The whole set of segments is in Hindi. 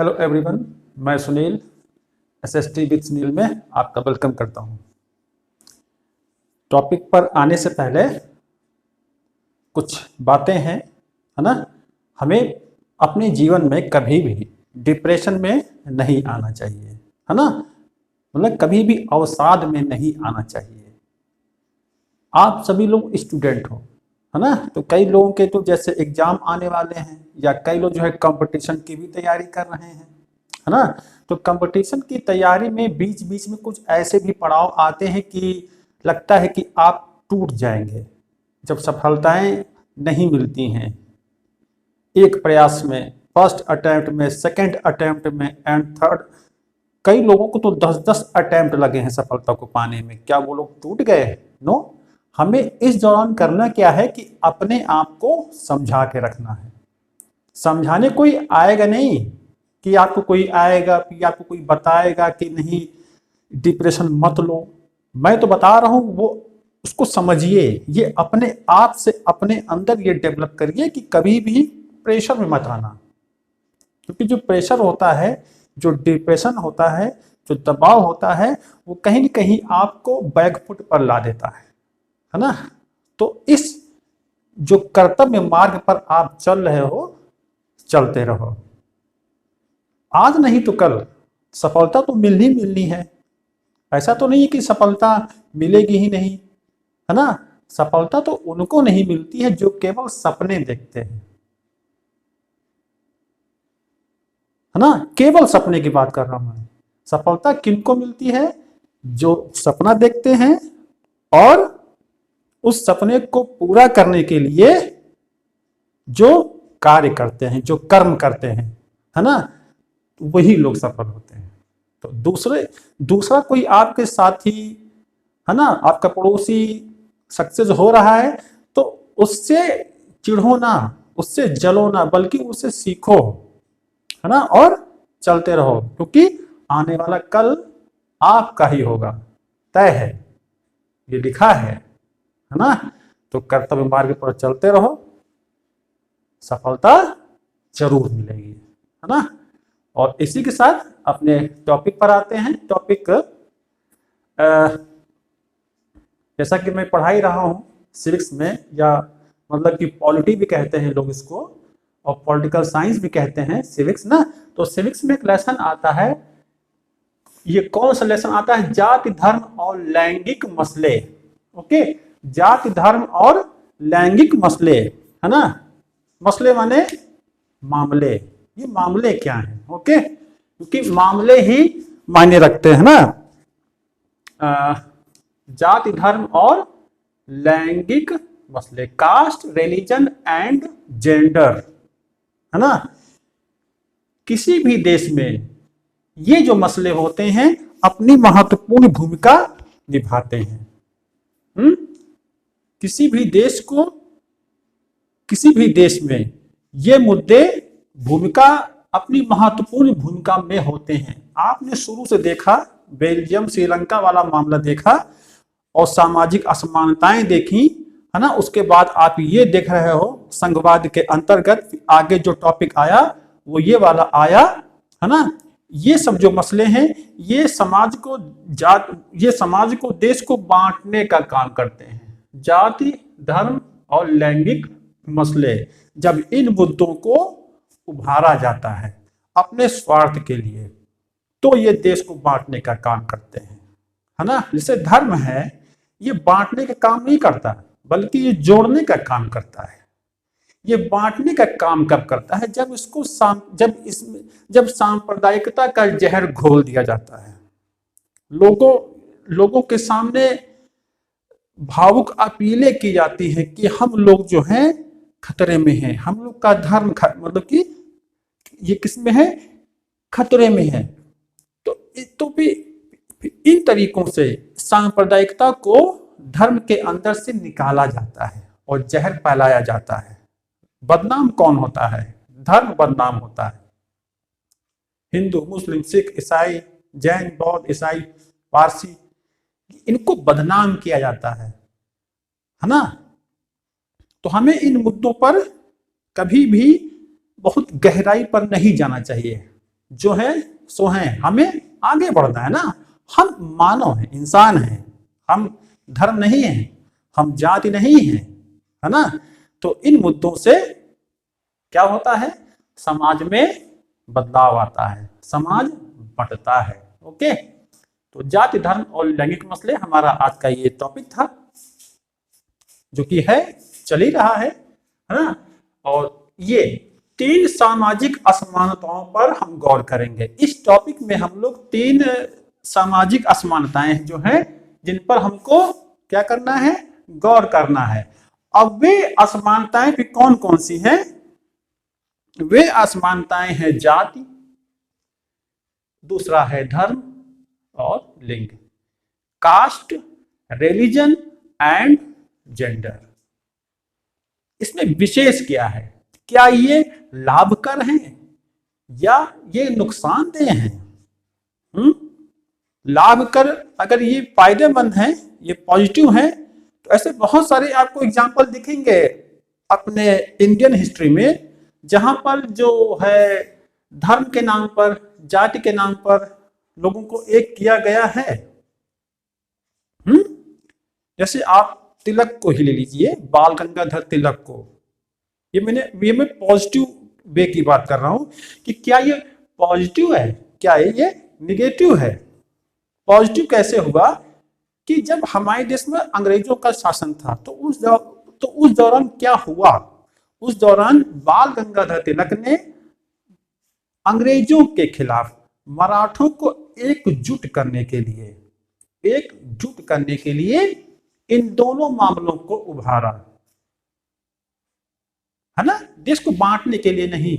हेलो एवरीवन, मैं सुनील एसएसटी विद सुनील में आपका वेलकम करता हूं। टॉपिक पर आने से पहले कुछ बातें हैं, है ना। हमें अपने जीवन में कभी भी डिप्रेशन में नहीं आना चाहिए, है ना। मतलब कभी भी अवसाद में नहीं आना चाहिए। आप सभी लोग स्टूडेंट हो, है ना। तो कई लोगों के तो जैसे एग्जाम आने वाले हैं, या कई लोग जो है कंपटीशन की भी तैयारी कर रहे हैं, है ना। तो कंपटीशन की तैयारी में बीच बीच में कुछ ऐसे भी पड़ाव आते हैं कि लगता है कि आप टूट जाएंगे जब सफलताएं नहीं मिलती हैं एक प्रयास में, फर्स्ट अटेम्प्ट में, सेकंड अटेम्प्ट में एंड थर्ड। कई लोगों को तो 10-10 अटेम्प्ट लगे हैं सफलता को पाने में। क्या वो लोग टूट गए? नो। हमें इस दौरान करना क्या है कि अपने आप को समझा के रखना है। समझाने कोई आएगा नहीं कि आपको कोई आएगा कि आपको कोई बताएगा कि नहीं डिप्रेशन मत लो। मैं तो बता रहा हूं, वो उसको समझिए। ये अपने आप से अपने अंदर ये डेवलप करिए कि कभी भी प्रेशर में मत आना। क्योंकि जो प्रेशर होता है, जो डिप्रेशन होता है, जो दबाव होता है, वो कहीं न कहीं आपको बैकफुट पर ला देता है ना। तो इस जो कर्तव्य मार्ग पर आप चल रहे हो, चलते रहो। आज नहीं तो कल सफलता तो मिलनी मिलनी है। ऐसा तो नहीं है कि सफलता मिलेगी ही नहीं, है ना। सफलता तो उनको नहीं मिलती है जो केवल सपने देखते हैं, है ना। केवल सपने की बात कर रहा हूं मैं। सफलता किनको मिलती है? जो सपना देखते हैं और उस सपने को पूरा करने के लिए जो कार्य करते हैं, जो कर्म करते हैं, है ना, वही लोग सफल होते हैं। तो दूसरा कोई आपके साथी, है ना, आपका पड़ोसी सक्सेस हो रहा है तो उससे चिढ़ो ना, उससे जलो ना, बल्कि उससे सीखो, है ना, और चलते रहो। क्योंकि आने वाला कल आपका ही होगा, तय है, ये लिखा है ना। तो कर्तव्य मार्ग पर चलते रहो, सफलता जरूर मिलेगी, है ना। और इसी के साथ अपने टॉपिक पर आते हैं। टॉपिक जैसा कि मैं पढ़ा ही रहा हूं सिविक्स में, या मतलब कि पॉलिटी भी कहते हैं लोग इसको, और पॉलिटिकल साइंस भी कहते हैं सिविक्स ना। तो सिविक्स में एक लेसन आता है, ये कौन सा लेसन आता है? जाति धर्म और लैंगिक मसले। ओके, जाति धर्म और लैंगिक मसले, है ना। मसले माने मामले। ये मामले क्या हैं? ओके, क्योंकि मामले ही मायने रखते हैं ना। जाति धर्म और लैंगिक मसले, कास्ट, रिलीजन एंड जेंडर, है ना। किसी भी देश में ये जो मसले होते हैं अपनी महत्वपूर्ण भूमिका निभाते हैं। किसी भी देश में ये मुद्दे भूमिका, अपनी महत्वपूर्ण भूमिका में होते हैं। आपने शुरू से देखा, बेल्जियम श्रीलंका वाला मामला देखा और सामाजिक असमानताएं देखी, है ना। उसके बाद आप ये देख रहे हो संघवाद के अंतर्गत आगे जो टॉपिक आया वो ये वाला आया, है ना। ये सब जो मसले हैं ये समाज को देश को बांटने का काम करते हैं। जाति धर्म और लैंगिक मसले, जब इन मुद्दों को उभारा जाता है अपने स्वार्थ के लिए, तो ये देश को बांटने का काम करते हैं, है ना। जैसे धर्म है, ये बांटने का काम नहीं करता बल्कि ये जोड़ने का काम करता है। ये बांटने का काम कब करता है? जब सांप्रदायिकता का जहर घोल दिया जाता है, लोगों के सामने भावुक अपीलें की जाती है कि हम लोग जो हैं खतरे में हैं, हम लोग का धर्म मतलब कि ये किसमें है? खतरे में है। तो भी इन तरीकों से सांप्रदायिकता को धर्म के अंदर से निकाला जाता है और जहर फैलाया जाता है। बदनाम कौन होता है? धर्म बदनाम होता है। हिंदू, मुस्लिम, सिख, ईसाई, जैन, बौद्ध, ईसाई, पारसी, इनको बदनाम किया जाता है ना। तो हमें इन मुद्दों पर कभी भी बहुत गहराई पर नहीं जाना चाहिए। जो है सो हैं, हमें आगे बढ़ना है ना। हम मानव हैं, इंसान हैं, हम धर्म नहीं हैं, हम जाति नहीं हैं, है ना। तो इन मुद्दों से क्या होता है, समाज में बदलाव आता है, समाज बढ़ता है। ओके, तो जाति धर्म और लैंगिक मसले हमारा आज का ये टॉपिक था, जो कि है चल ही रहा है ना। और ये 3 सामाजिक असमानताओं पर हम गौर करेंगे। इस टॉपिक में हम लोग 3 सामाजिक असमानताएं जो हैं जिन पर हमको क्या करना है, गौर करना है। अब वे असमानताएं भी कौन कौन सी हैं? वे असमानताएं हैं जाति, दूसरा है धर्म और लिंग, कास्ट, रिलीजन एंड जेंडर। इसमें विशेष क्या है, क्या ये लाभकर हैं या ये नुकसानदेह हैं? लाभकर, अगर ये फायदेमंद हैं, ये पॉजिटिव हैं, तो ऐसे बहुत सारे आपको एग्जाम्पल दिखेंगे अपने इंडियन हिस्ट्री में, जहां पर जो है धर्म के नाम पर, जाति के नाम पर लोगों को एक किया गया है। जैसे आप तिलक को ही ले लीजिए, बाल गंगाधर तिलक को। ये मैं पॉजिटिव वे की बात कर रहा हूं कि क्या ये पॉजिटिव है, क्या ये निगेटिव है। पॉजिटिव कैसे हुआ कि जब हमारे देश में अंग्रेजों का शासन था, तो उस दौरान क्या हुआ, उस दौरान बाल गंगाधर तिलक ने अंग्रेजों के खिलाफ मराठों को एकजुट करने के लिए इन दोनों मामलों को उभारा, है ना। देश को बांटने के लिए नहीं,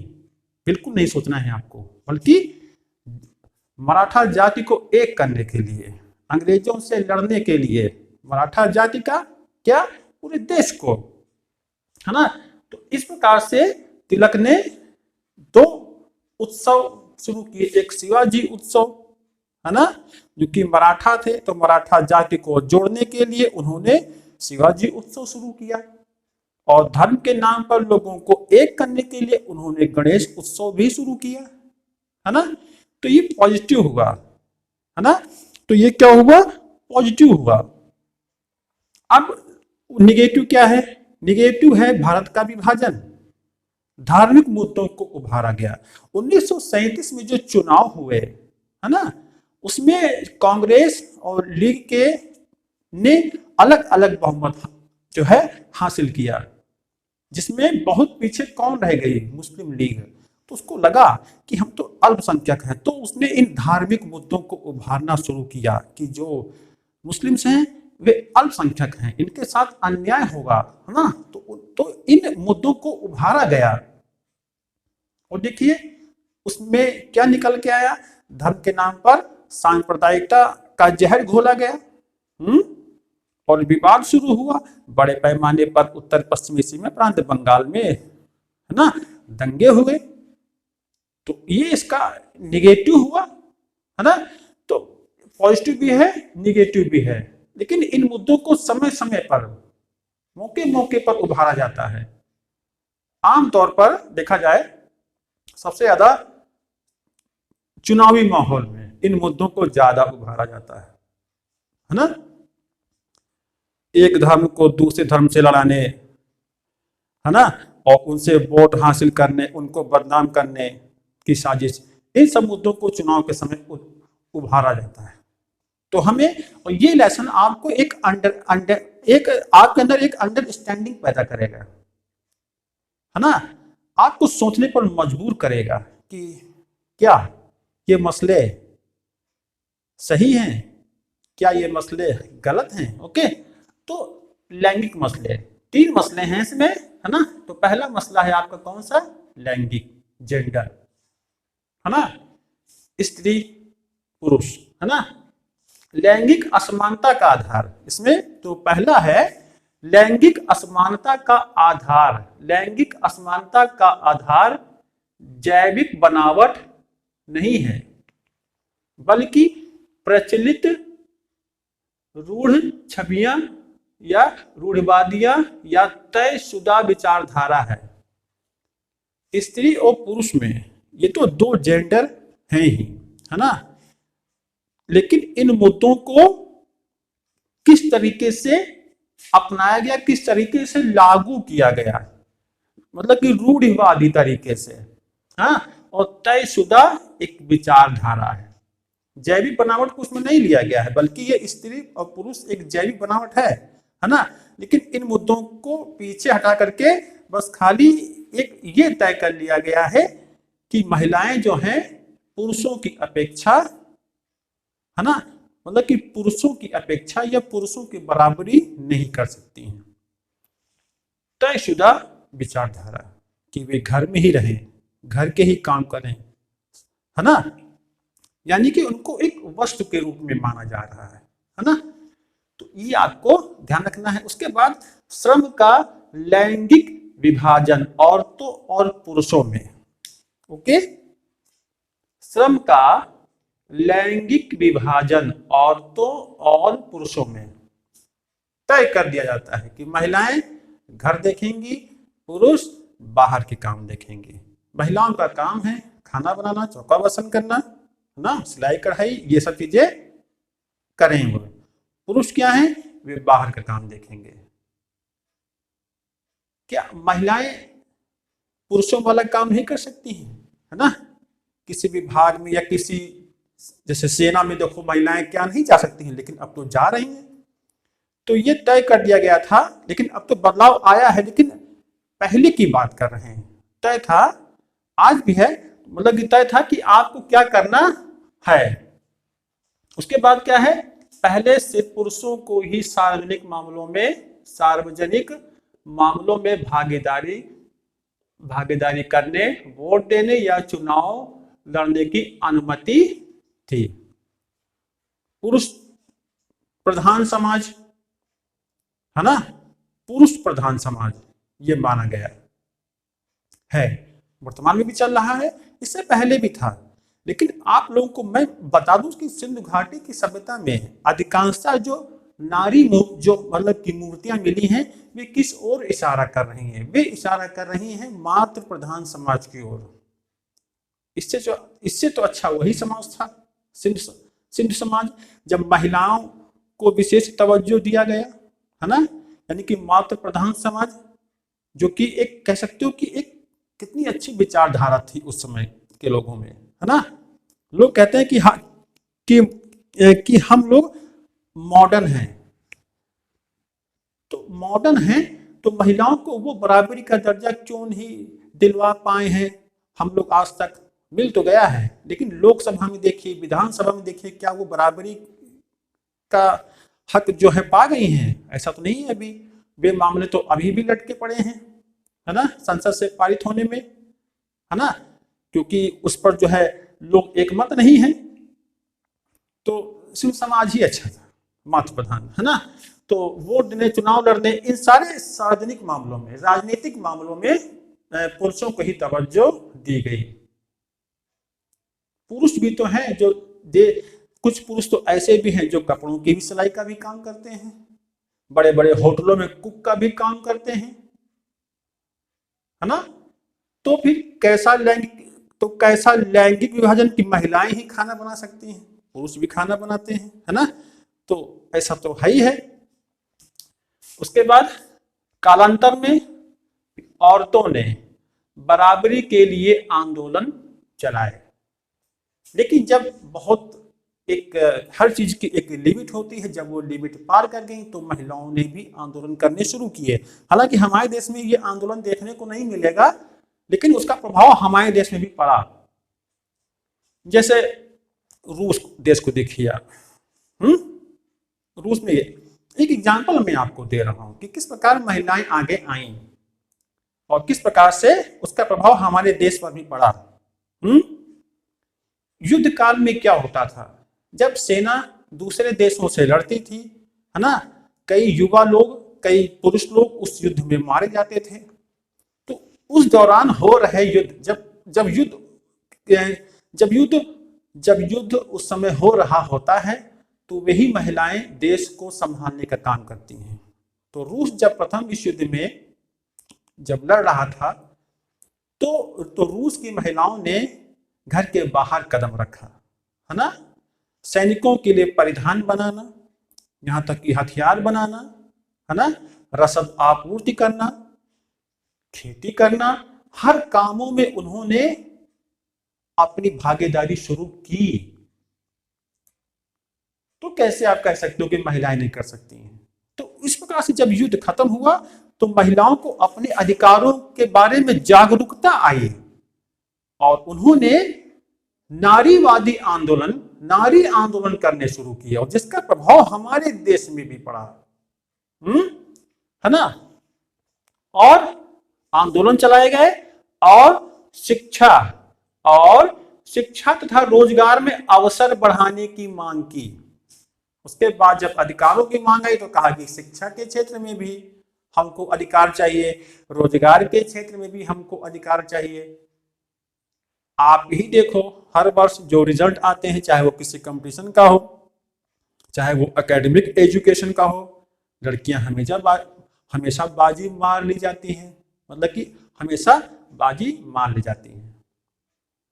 बिल्कुल नहीं सोचना है आपको, बल्कि मराठा जाति को एक करने के लिए, अंग्रेजों से लड़ने के लिए, मराठा जाति का क्या, पूरे देश को, है ना। तो इस प्रकार से तिलक ने 2 उत्सव शुरू किए, एक शिवाजी उत्सव, है ना, जो कि मराठा थे, तो मराठा जाति को जोड़ने के लिए उन्होंने शिवाजी उत्सव शुरू किया, और धर्म के नाम पर लोगों को एक करने के लिए उन्होंने गणेश उत्सव भी शुरू किया, है ना। तो ये पॉजिटिव हुआ, है ना। तो ये क्या हुआ, पॉजिटिव हुआ। अब निगेटिव क्या है, निगेटिव है भारत का विभाजन, धार्मिक मुद्दों को उभारा गया। 1937 में जो चुनाव हुए, है ना, उसमें कांग्रेस और लीग के ने अलग अलग बहुमत जो है हासिल किया, जिसमें बहुत पीछे कौन रह गई, मुस्लिम लीग। तो उसको लगा कि हम तो अल्पसंख्यक हैं, तो उसने इन धार्मिक मुद्दों को उभारना शुरू किया कि जो मुस्लिम्स हैं वे अल्पसंख्यक हैं, इनके साथ अन्याय होगा, है ना। तो इन मुद्दों को उभारा गया, और देखिए उसमें क्या निकल के आया, धर्म के नाम पर सांप्रदायिकता का जहर घोला गया, और विवाद शुरू हुआ बड़े पैमाने पर। उत्तर पश्चिमी सीमा प्रांत बंगाल में, है ना, दंगे हुए। तो ये इसका निगेटिव हुआ, है ना। तो पॉजिटिव भी है, निगेटिव भी है, लेकिन इन मुद्दों को समय समय पर, मौके मौके पर उभारा जाता है। आमतौर पर देखा जाए सबसे ज्यादा चुनावी माहौल में इन मुद्दों को ज्यादा उभारा जाता है ना। एक धर्म को दूसरे धर्म से लड़ाने, है ना, और उनसे वोट हासिल करने, उनको बदनाम करने की साजिश, इन सब मुद्दों को चुनाव के समय उभारा जाता है। तो हमें, और ये लेसन आपको एक आपके अंदर एक अंडरस्टैंडिंग पैदा करेगा, है ना, आपको सोचने पर मजबूर करेगा कि क्या ये मसले सही हैं, क्या ये मसले गलत हैं। ओके, तो लैंगिक मसले, 3 मसले हैं इसमें, है ना। तो पहला मसला है आपका कौन सा, लैंगिक, जेंडर, है ना, स्त्री पुरुष, है ना। लैंगिक असमानता का आधार, इसमें तो पहला है लैंगिक असमानता का आधार। लैंगिक असमानता का आधार जैविक बनावट नहीं है, बल्कि प्रचलित रूढ़ छवियां या रूढ़िवादियां या तयशुदा विचारधारा है। स्त्री और पुरुष में ये तो 2 जेंडर हैं ही, है ना। लेकिन इन मुद्दों को किस तरीके से अपनाया गया, किस तरीके से लागू किया गया, मतलब कि रूढ़िवादी तरीके से, हाँ, और तयशुदा एक विचारधारा है। जैविक बनावट को उसमें नहीं लिया गया है, बल्कि ये स्त्री और पुरुष एक जैविक बनावट है ना। लेकिन इन मुद्दों को पीछे हटा करके बस खाली एक ये तय कर लिया गया है कि महिलाएं जो हैं पुरुषों की अपेक्षा, है ना, मतलब कि पुरुषों की अपेक्षा या पुरुषों की बराबरी नहीं कर सकती हैं। तयशुदा विचारधारा कि वे घर में ही रहें, घर के ही काम करें, है ना, यानी कि उनको एक वस्तु के रूप में माना जा रहा है ना। तो ये आपको ध्यान रखना है। उसके बाद श्रम का लैंगिक विभाजन औरतों और पुरुषों में, ओके, श्रम का लैंगिक विभाजन औरतों और पुरुषों में तय कर दिया जाता है कि महिलाएं घर देखेंगी, पुरुष बाहर के काम देखेंगे। महिलाओं का काम है खाना बनाना, चौका बासन करना, है ना, सिलाई कढ़ाई, ये सब चीजें करेंगे। पुरुष क्या है, वे बाहर का काम देखेंगे। क्या महिलाएं पुरुषों वाला काम नहीं कर सकती हैं, है ना। किसी विभाग में या किसी, जैसे सेना में देखो महिलाएं क्या नहीं जा सकती हैं, लेकिन अब तो जा रही हैं। तो ये तय कर दिया गया था, लेकिन अब तो बदलाव आया है। लेकिन पहले की बात कर रहे हैं, तय था, आज भी है, मतलब कि तय था कि आपको क्या करना है। उसके बाद क्या है, पहले से पुरुषों को ही सार्वजनिक मामलों में भागीदारी करने, वोट देने या चुनाव लड़ने की अनुमति थी। पुरुष प्रधान समाज, है ना, पुरुष प्रधान समाज ये माना गया है। वर्तमान में भी चल रहा है, इससे पहले भी था। लेकिन आप लोगों को मैं बता दूं कि सिंधु घाटी की सभ्यता में अधिकांशतः जो नारी जो मतलब की मूर्तियां मिली हैं, वे किस ओर इशारा कर रही हैं, वे इशारा कर रही हैं मातृ प्रधान समाज की ओर। इससे तो अच्छा वही समाज था सिंधु समाज, जब महिलाओं को विशेष तवज्जो दिया गया, है ना, यानी कि मातृ प्रधान समाज, जो कि एक कह सकते हो कि एक कितनी अच्छी विचारधारा थी उस समय के लोगों में, है ना। लोग कहते हैं कि हम लोग मॉडर्न हैं, तो मॉडर्न हैं तो महिलाओं को वो बराबरी का दर्जा क्यों नहीं दिलवा पाए हैं हम लोग आज तक। मिल तो गया है, लेकिन लोकसभा में देखिए, विधानसभा में देखिए, क्या वो बराबरी का हक जो है पा गई हैं? ऐसा तो नहीं है। अभी वे मामले तो अभी भी लटके पड़े हैं, है ना, संसद से पारित होने में, है ना, क्योंकि उस पर जो है लोग एकमत नहीं है। तो सिंधु समाज ही अच्छा था, मातृ प्रधान, है ना। तो वोट देने, चुनाव लड़ने, इन सारे सार्वजनिक मामलों में, राजनीतिक मामलों में पुरुषों को ही तवज्जो दी गई। पुरुष भी तो हैं जो कुछ पुरुष तो ऐसे भी हैं जो कपड़ों की भी सिलाई का भी काम करते हैं, बड़े बड़े होटलों में कुक का भी काम करते हैं, है ना। तो फिर कैसा लैंगिक विभाजन की महिलाएं ही खाना बना सकती हैं, पुरुष भी खाना बनाते हैं, है ना। तो ऐसा तो है ही है। उसके बाद कालांतर में औरतों ने बराबरी के लिए आंदोलन चलाए, लेकिन जब बहुत हर चीज की एक लिमिट होती है, जब वो लिमिट पार कर गई तो महिलाओं ने भी आंदोलन करने शुरू किए। हालांकि हमारे देश में ये आंदोलन देखने को नहीं मिलेगा, लेकिन उसका प्रभाव हमारे देश में भी पड़ा। जैसे रूस देश को देखिए आप, रूस में एक एग्जाम्पल मैं आपको दे रहा हूं कि किस प्रकार महिलाएं आगे आईं और किस प्रकार से उसका प्रभाव हमारे देश पर भी पड़ा। युद्ध काल में क्या होता था, जब सेना दूसरे देशों से लड़ती थी, है ना, कई युवा लोग, कई पुरुष लोग उस युद्ध में मारे जाते थे। तो उस दौरान हो रहे युद्ध, जब युद्ध उस समय हो रहा होता है, तो वही महिलाएं देश को संभालने का काम करती हैं। तो रूस जब प्रथम विश्व युद्ध में जब लड़ रहा था, तो रूस की महिलाओं ने घर के बाहर कदम रखा, है ना। सैनिकों के लिए परिधान बनाना, यहां तक कि हथियार बनाना, है ना, रसद आपूर्ति करना, खेती करना, हर कामों में उन्होंने अपनी भागीदारी शुरू की। तो कैसे आप कह सकते हो कि महिलाएं नहीं कर सकती हैं? तो इस प्रकार से जब युद्ध खत्म हुआ तो महिलाओं को अपने अधिकारों के बारे में जागरूकता आई और उन्होंने नारी आंदोलन करने शुरू किए और जिसका प्रभाव हमारे देश में भी पड़ा, है ना। और आंदोलन चलाए गए और शिक्षा तथा रोजगार में अवसर बढ़ाने की मांग की। उसके बाद जब अधिकारों की मांग आई तो कहा कि शिक्षा के क्षेत्र में भी हमको अधिकार चाहिए, रोजगार के क्षेत्र में भी हमको अधिकार चाहिए। आप ही देखो, हर वर्ष जो रिजल्ट आते हैं, चाहे वो किसी कंपटीशन का हो, चाहे वो एकेडमिक एजुकेशन का हो, लड़कियां हमेशा बाजी मार ली जाती हैं, मतलब कि हमेशा बाजी मार ली जाती हैं।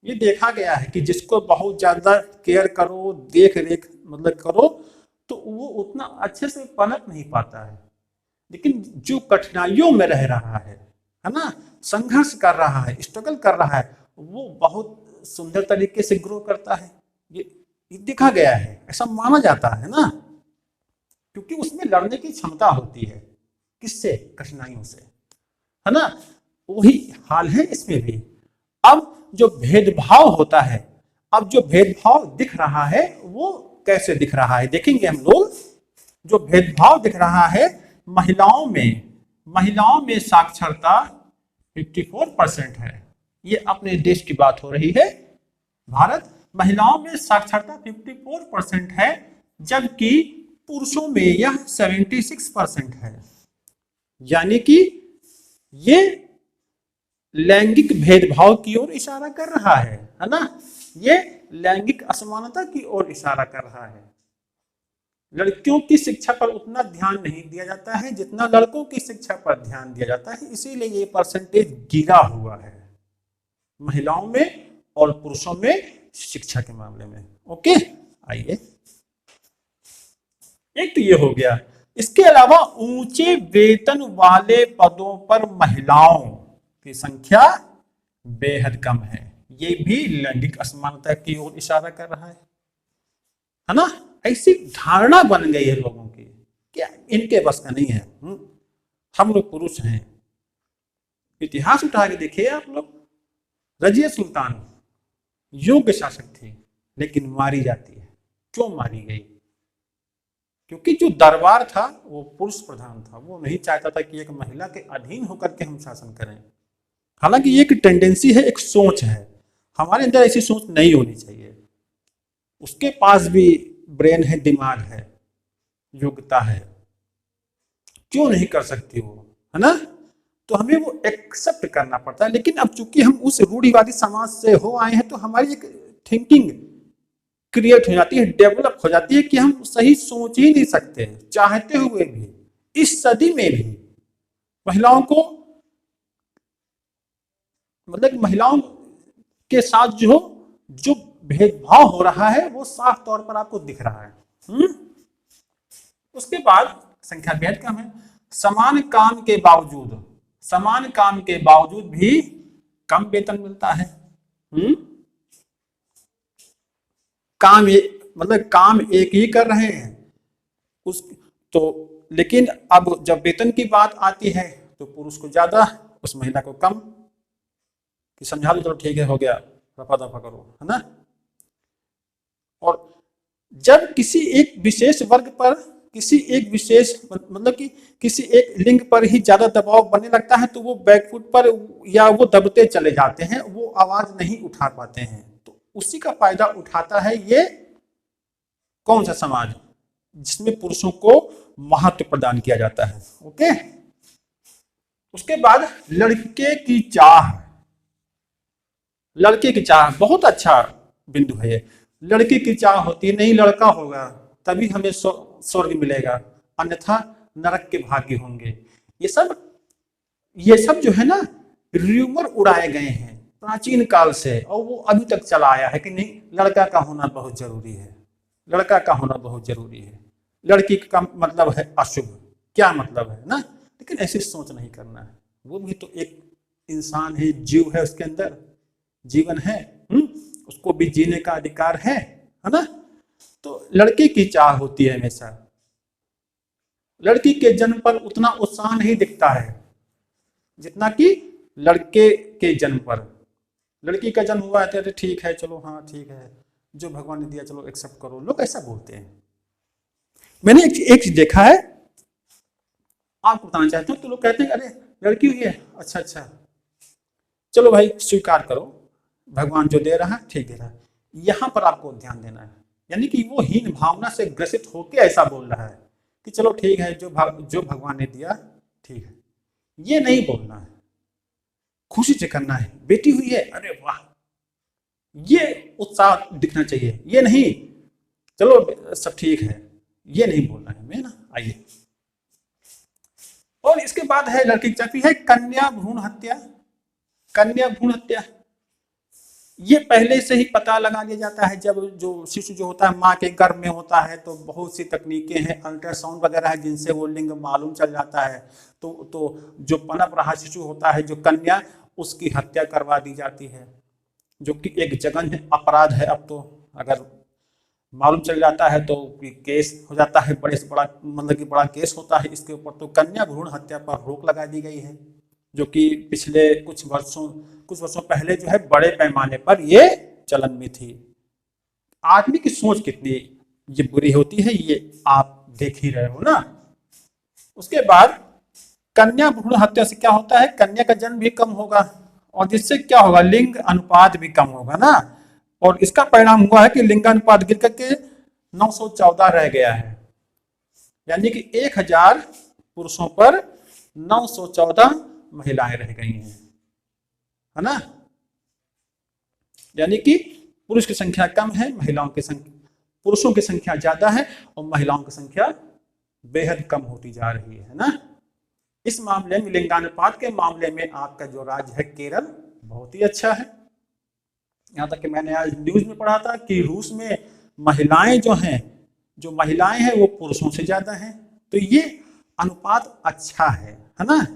ये देखा गया है कि जिसको बहुत ज्यादा केयर करो, देख रेख मतलब करो, तो वो उतना अच्छे से पनप नहीं पाता है। लेकिन जो कठिनाइयों में रह रहा है ना, संघर्ष कर रहा है, स्ट्रगल कर रहा है, वो बहुत सुंदर तरीके से ग्रो करता है। ये देखा गया है, ऐसा माना जाता है ना, क्योंकि उसमें लड़ने की क्षमता होती है। किससे? कठिनाइयों से, है ना। वही हाल है इसमें भी। अब जो भेदभाव होता है, अब जो भेदभाव दिख रहा है वो कैसे दिख रहा है देखेंगे हम लोग। जो भेदभाव दिख रहा है महिलाओं में साक्षरता 54% है। ये अपने देश की बात हो रही है, भारत। महिलाओं में साक्षरता 54% है, जबकि पुरुषों में यह 76% है। यानी कि ये लैंगिक भेदभाव की ओर इशारा कर रहा है ना। ये लैंगिक असमानता की ओर इशारा कर रहा है। लड़कियों की शिक्षा पर उतना ध्यान नहीं दिया जाता है जितना लड़कों की शिक्षा पर ध्यान दिया जाता है, इसीलिए ये परसेंटेज गिरा हुआ है महिलाओं में और पुरुषों में शिक्षा के मामले में। ओके, आइए, एक तो ये हो गया। इसके अलावा ऊंचे वेतन वाले पदों पर महिलाओं की संख्या बेहद कम है। ये भी लैंगिक असमानता की ओर इशारा कर रहा है ना। ऐसी धारणा बन गई है लोगों की, क्या इनके बस का नहीं है, हम लोग पुरुष हैं। इतिहास उठा के देखिए आप लोग। रजिया सुल्तान योग्य शासक थी, लेकिन मारी जाती है। क्यों मारी गई? क्योंकि जो दरबार था वो पुरुष प्रधान था, वो नहीं चाहता था कि एक महिला के अधीन होकर के हम शासन करें। हालांकि ये एक टेंडेंसी है, एक सोच है, हमारे अंदर ऐसी सोच नहीं होनी चाहिए। उसके पास भी ब्रेन है, दिमाग है, योग्यता है, क्यों नहीं कर सकती वो, है ना। तो हमें वो एक्सेप्ट करना पड़ता है। लेकिन अब चूंकि हम उस रूढ़िवादी समाज से हो आए हैं तो हमारी एक थिंकिंग क्रिएट हो जाती है, डेवलप हो जाती है कि हम सही सोच ही नहीं सकते चाहते हुए भी। इस सदी में भी महिलाओं को, मतलब महिलाओं के साथ जो भेदभाव हो रहा है वो साफ तौर पर आपको दिख रहा है। उसके बाद संख्या बेहद कम है। समान काम के बावजूद भी कम वेतन मिलता है। काम एक ही कर रहे हैं लेकिन अब जब वेतन की बात आती है तो पुरुष को ज्यादा, उस महिला को कम। कि समझा लो, चलो ठीक है, हो गया, रफा दफा करो, है ना। और जब किसी एक विशेष वर्ग पर, किसी एक विशेष मतलब कि किसी एक लिंग पर ही ज्यादा दबाव बनने लगता है तो वो बैकफुट पर या वो दबते चले जाते हैं, वो आवाज नहीं उठा पाते हैं। तो उसी का फायदा उठाता है ये कौन सा समाज, जिसमें पुरुषों को महत्व प्रदान किया जाता है। ओके, उसके बाद लड़के की चाह बहुत अच्छा बिंदु है ये। लड़की की चाह होती नहीं, लड़का होगा तभी हमें स्वर्ग मिलेगा, अन्यथा नरक के भागी होंगे। ये सब जो है ना, र्यूमर उड़ाए गए हैं प्राचीन काल से, और वो अभी तक चला आया है कि नहीं, लड़का का होना बहुत जरूरी है, लड़का का होना बहुत जरूरी है, लड़की का मतलब है अशुभ, क्या मतलब है ना। लेकिन ऐसी सोच नहीं करना है, वो भी तो एक इंसान है, जीव है, उसके अंदर जीवन है, उसको भी जीने का अधिकार है ना। तो लड़के की चाह होती है हमेशा, लड़की के जन्म पर उतना उत्साह नहीं दिखता है जितना कि लड़के के जन्म पर। लड़की का जन्म हुआ है तो ठीक है, चलो हाँ ठीक है, जो भगवान ने दिया चलो एक्सेप्ट करो, लोग ऐसा बोलते हैं। मैंने एक चीज देखा है, आपको बताना चाहता हूँ, तो लोग कहते हैं अरे लड़की हुई है, अच्छा अच्छा चलो भाई स्वीकार करो, भगवान जो दे रहा है ठीक दे रहा है। यहां पर आपको ध्यान देना है, यानी कि वो हीन भावना से ग्रसित होकर ऐसा बोल रहा है कि चलो ठीक है, जो भगवान ने दिया ठीक है, ये नहीं बोलना है, खुशी से करना है। बेटी हुई है, अरे वाह, ये उत्साह दिखना चाहिए, ये नहीं चलो सब ठीक है, ये नहीं बोलना है हमें ना। आइए, और इसके बाद है लड़की की चापी है कन्या भ्रूण हत्या। कन्या भ्रूण हत्या ये पहले से ही पता लगा लिया जाता है, जब जो शिशु जो होता है माँ के गर्भ में होता है तो बहुत सी तकनीकें हैं, अल्ट्रासाउंड वगैरह है, जिनसे वो लिंग मालूम चल जाता है। तो जो पनप रहा शिशु होता है, जो कन्या, उसकी हत्या करवा दी जाती है, जो कि एक जघन्य अपराध है। अब तो अगर मालूम चल जाता है तो केस हो जाता है, बड़े से बड़ा मतलब कि बड़ा केस होता है इसके ऊपर। तो कन्या भ्रूण हत्या पर रोक लगा दी गई है, जो कि पिछले कुछ वर्षों पहले जो है बड़े पैमाने पर ये चलन में थी। आदमी की सोच कितनी ये बुरी होती है, ये आप देख ही रहे हो ना। उसके बाद कन्या भ्रूण हत्या से क्या होता है, कन्या का जन्म भी कम होगा, और जिससे क्या होगा, लिंग अनुपात भी कम होगा ना। और इसका परिणाम हुआ है कि लिंगानुपात गिर करके 914 रह गया है, यानी कि 1000 पुरुषों पर 914 महिलाएं रह गई हैं, है ना। यानी कि पुरुष की संख्या कम है, पुरुषों की संख्या ज्यादा है, और महिलाओं की संख्या बेहद कम होती जा रही है ना। इस मामले में, लिंगानुपात के मामले में आपका जो राज्य है केरल बहुत ही अच्छा है। यहाँ तक कि मैंने आज न्यूज में पढ़ा था कि रूस में महिलाएं जो महिलाएं हैं वो पुरुषों से ज्यादा हैं। तो ये अनुपात अच्छा है ना।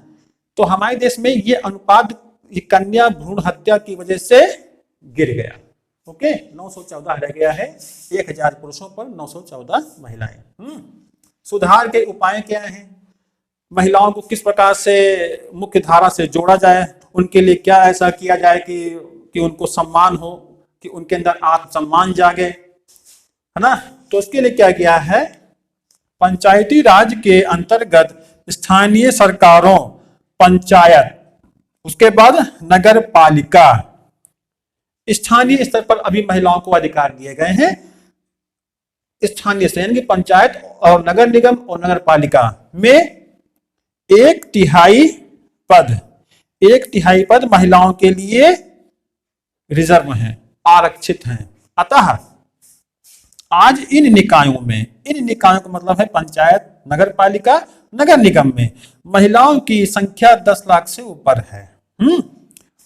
तो हमारे देश में ये अनुपात ये कन्या भ्रूण हत्या की वजह से गिर गया। ओके, 914 रह गया है, 1000 पुरुषों पर 914 महिलाएं। सुधार के उपाय क्या हैं, महिलाओं को किस प्रकार से मुख्य धारा से जोड़ा जाए, उनके लिए क्या ऐसा किया जाए कि उनको सम्मान हो, कि उनके अंदर आत्मसम्मान जागे, है ना। तो उसके लिए क्या किया है, पंचायती राज के अंतर्गत स्थानीय सरकारों, पंचायत, उसके बाद नगर पालिका, स्थानीय स्तर पर अभी महिलाओं को अधिकार दिए गए हैं। स्थानीय स्तर यानी कि पंचायत और नगर निगम और नगर पालिका में 1/3 पद महिलाओं के लिए रिजर्व हैं, आरक्षित हैं। अतः आज इन निकायों का मतलब है पंचायत, नगर पालिका, नगर निगम में महिलाओं की संख्या 10 लाख से ऊपर है।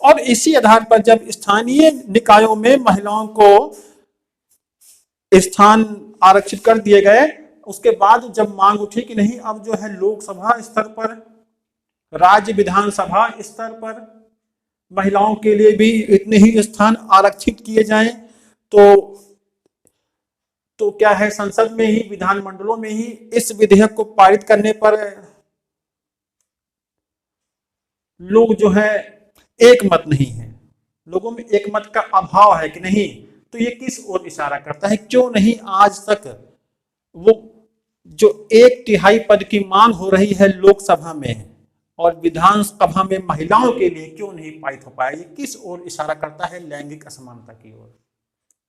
और इसी आधार पर जब स्थानीय निकायों में महिलाओं को स्थान आरक्षित कर दिए गए, उसके बाद जब मांग उठी कि नहीं अब जो है लोकसभा स्तर पर, राज्य विधानसभा स्तर पर महिलाओं के लिए भी इतने ही स्थान आरक्षित किए जाएं, तो क्या है, संसद में ही, विधानमंडलों में ही इस विधेयक को पारित करने पर लोग जो है एक मत नहीं है, लोगों में एक मत का अभाव है कि नहीं। तो ये किस ओर इशारा करता है, क्यों नहीं आज तक वो जो 1/3 पद की मांग हो रही है लोकसभा में और विधानसभा में महिलाओं के लिए, क्यों नहीं पारित हो पाया। ये किस ओर इशारा करता है, लैंगिक असमानता की ओर,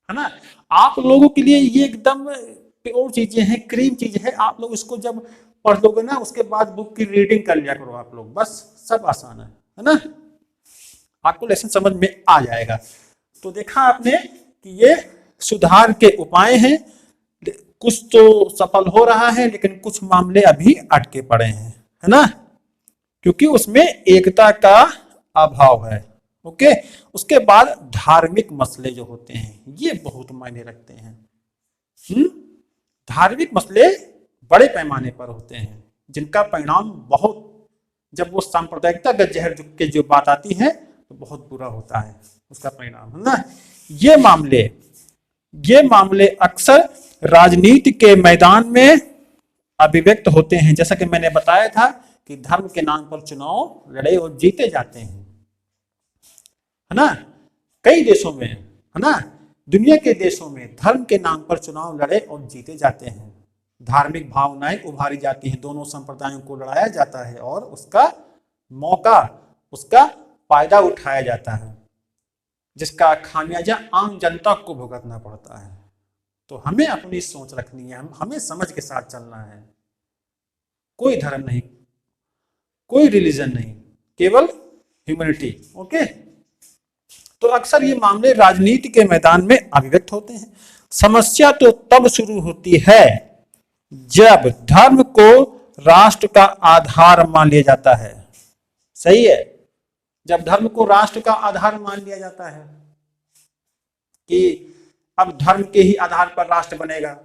है ना। आप लोगों के लिए ये एकदम प्योर चीजें हैं, क्रीम चीज है। आप लोग इसको जब पढ़ लोगे ना, उसके बाद बुक की रीडिंग कर लिया करो आप लोग, बस सब आसान है ना, आपको लेसन समझ में आ जाएगा। तो देखा आपने कि ये सुधार के उपाय हैं, कुछ तो सफल हो रहा है लेकिन कुछ मामले अभी अटके पड़े हैं, है ना, क्योंकि उसमें एकता का अभाव है। ओके। उसके बाद धार्मिक मसले जो होते हैं ये बहुत मायने रखते हैं। धार्मिक मसले बड़े पैमाने पर होते हैं जिनका परिणाम बहुत, जब वो सांप्रदायिकता का जहर के जो बात आती है तो बहुत बुरा होता है उसका परिणाम, है ना। ये मामले अक्सर राजनीति के मैदान में अभिव्यक्त होते हैं। जैसा कि मैंने बताया था कि धर्म के नाम पर चुनाव लड़े और जीते जाते हैं, है ना। कई देशों में, है ना, दुनिया के देशों में धर्म के नाम पर चुनाव लड़े और जीते जाते हैं। धार्मिक भावनाएं उभारी जाती हैं, दोनों संप्रदायों को लड़ाया जाता है और उसका मौका, उसका फायदा उठाया जाता है, जिसका खामियाजा आम जनता को भुगतना पड़ता है। तो हमें अपनी सोच रखनी है, हमें समझ के साथ चलना है। कोई धर्म नहीं, कोई रिलीजन नहीं, केवल ह्यूमैनिटी। ओके। तो अक्सर ये मामले राजनीति के मैदान में अभिव्यक्त होते हैं। समस्या तो तब शुरू होती है जब धर्म को राष्ट्र का आधार मान लिया जाता है। सही है, जब धर्म को राष्ट्र का आधार मान लिया जाता है कि अब धर्म के ही आधार पर राष्ट्र बनेगा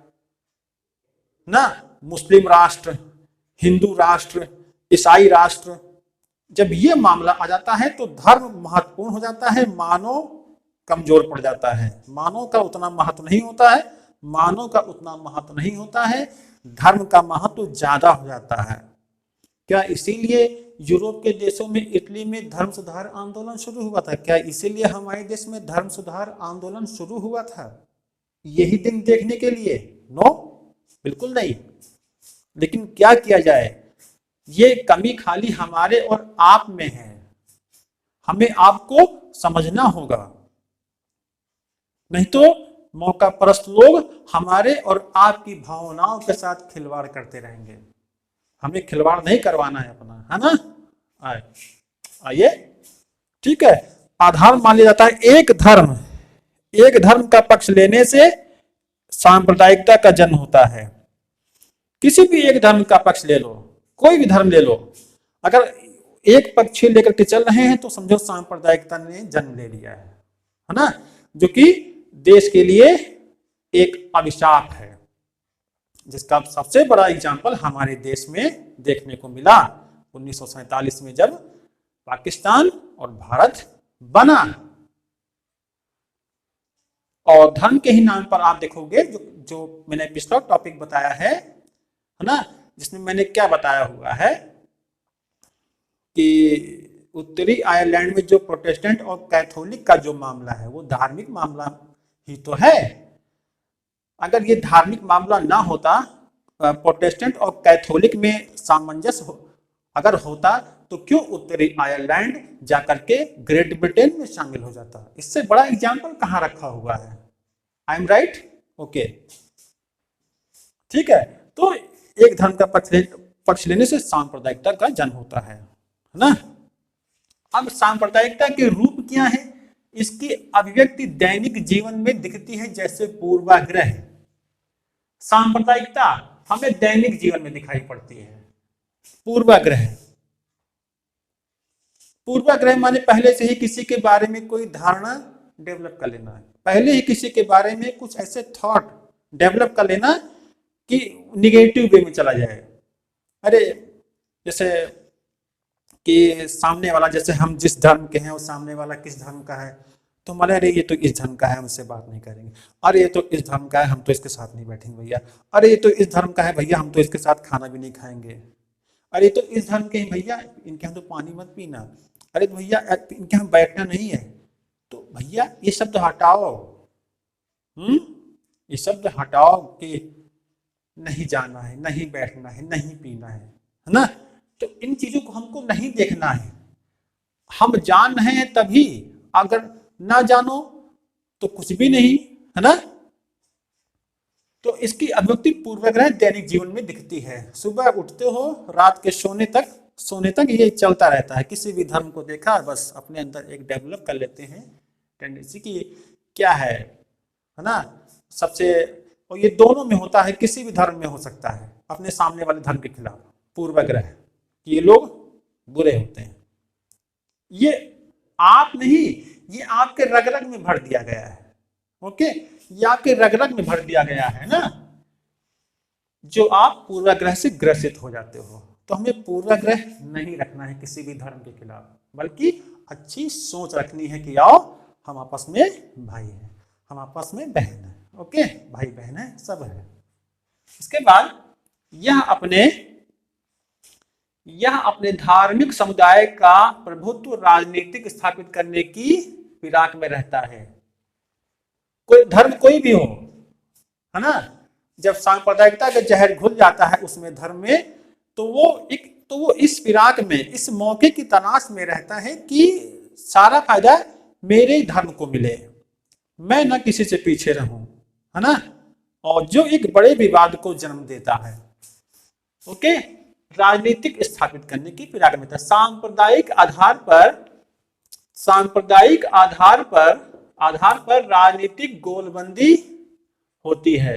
ना, मुस्लिम राष्ट्र, हिंदू राष्ट्र, ईसाई राष्ट्र, जब ये मामला आ जाता है तो धर्म महत्वपूर्ण हो जाता है, मानव कमजोर पड़ जाता है। मानव का उतना महत्व नहीं होता है, मानव का उतना महत्व नहीं होता है, धर्म का महत्व ज्यादा हो जाता है। क्या इसीलिए यूरोप के देशों में, इटली में धर्म सुधार आंदोलन शुरू हुआ था? क्या इसीलिए हमारे देश में धर्म सुधार आंदोलन शुरू हुआ था यही दिन देखने के लिए? नो, बिल्कुल नहीं। लेकिन क्या किया जाए, ये कमी खाली हमारे और आप में है, हमें आपको समझना होगा, नहीं तो मौका परस्त लोग हमारे और आपकी भावनाओं के साथ खिलवाड़ करते रहेंगे। हमें खिलवाड़ नहीं करवाना है अपना, है ना। आइए, ठीक है। आधार मान लिया जाता है एक धर्म का पक्ष लेने से सांप्रदायिकता का जन्म होता है। किसी भी एक धर्म का पक्ष ले लो, कोई भी धर्म ले लो, अगर एक पक्ष लेकर के चल रहे हैं तो समझो सांप्रदायिकता ने जन्म ले लिया है ना, जो कि देश के लिए एक अभिशाप है, जिसका सबसे बड़ा एग्जाम्पल हमारे देश में देखने को मिला 1947 में, जब पाकिस्तान और भारत बना। और धर्म के ही नाम पर आप देखोगे जो मैंने पिछला टॉपिक बताया है ना, जिसमें मैंने क्या बताया हुआ है कि उत्तरी आयरलैंड में जो प्रोटेस्टेंट और कैथोलिक का जो मामला है वो धार्मिक मामला ही तो है। अगर ये धार्मिक मामला ना होता, प्रोटेस्टेंट और कैथोलिक में सामंजस्य अगर होता, तो क्यों उत्तरी आयरलैंड जाकर के ग्रेट ब्रिटेन में शामिल हो जाता? इससे बड़ा एग्जाम्पल कहाँ रखा हुआ है? I am right? ओके, ठीक है। तो एक धर्म का पक्ष लेने से सांप्रदायिकता का जन्म होता है ना। अब सांप्रदायिकता के रूप क्या है? इसकी अभिव्यक्ति दैनिक जीवन में दिखती है जैसे पूर्वाग्रह। सांप्रदायिकता हमें दैनिक जीवन में दिखाई पड़ती है। पूर्वाग्रह माने पहले से ही किसी के बारे में कोई धारणा डेवलप कर लेना है, पहले ही किसी के बारे में कुछ ऐसे थॉट डेवलप कर लेना कि निगेटिव वे में चला जाए। अरे जैसे कि सामने वाला, जैसे हम जिस धर्म के हैं वो सामने वाला किस धर्म का है, तो हमारे अरे ये तो इस धर्म का है, हम इससे बात नहीं करेंगे। अरे ये तो इस धर्म का है, हम तो इसके साथ नहीं बैठेंगे भैया। अरे ये तो इस धर्म का है भैया, हम तो इसके साथ खाना भी नहीं खाएंगे। अरे तो इस धर्म के हैं भैया, इनके यहाँ तो पानी मत पीना। अरे तो भैया इनके यहाँ बैठना नहीं है। तो भैया ये शब्द हटाओ, ये शब्द हटाओ कि नहीं जाना है, नहीं बैठना है, नहीं पीना है ना। तो इन चीजों को हमको नहीं देखना है। हम जान रहे हैं तभी, अगर ना जानो तो कुछ भी नहीं, है ना। तो इसकी अभिव्यक्ति पूर्वाग्रह दैनिक जीवन में दिखती है। सुबह उठते हो, रात के सोने तक ये चलता रहता है। किसी भी धर्म को देखा, बस अपने अंदर एक डेवलप कर लेते हैं टेंडेंसी की क्या है ना। सबसे, और ये दोनों में होता है, किसी भी धर्म में हो सकता है, अपने सामने वाले धर्म के खिलाफ पूर्वाग्रह, ये लोग बुरे होते हैं। ये आप नहीं, ये आपके रग रग में भर दिया गया है। ओके, ये आपके रग रग में भर दिया गया है ना, जो आप पूर्वाग्रह से ग्रसित हो जाते हो। तो हमें पूर्वाग्रह नहीं रखना है किसी भी धर्म के खिलाफ, बल्कि अच्छी सोच रखनी है कि आओ हम आपस में भाई हैं, हम आपस में बहन है। ओके, भाई बहन है, सब है। इसके बाद यह अपने धार्मिक समुदाय का प्रभुत्व राजनीतिक स्थापित करने की फिराक में रहता है। कोई धर्म कोई भी हो, है ना, जब सांप्रदायिकता का जहर घुल जाता है उसमें धर्म में, तो वो इस फिराक में, इस मौके की तलाश में रहता है कि सारा फायदा मेरे धर्म को मिले, मैं ना किसी से पीछे रहूं, है ना, और जो एक बड़े विवाद को जन्म देता है। ओके, राजनीतिक स्थापित करने की फिराक में था। सांप्रदायिक आधार पर राजनीतिक गोलबंदी होती है।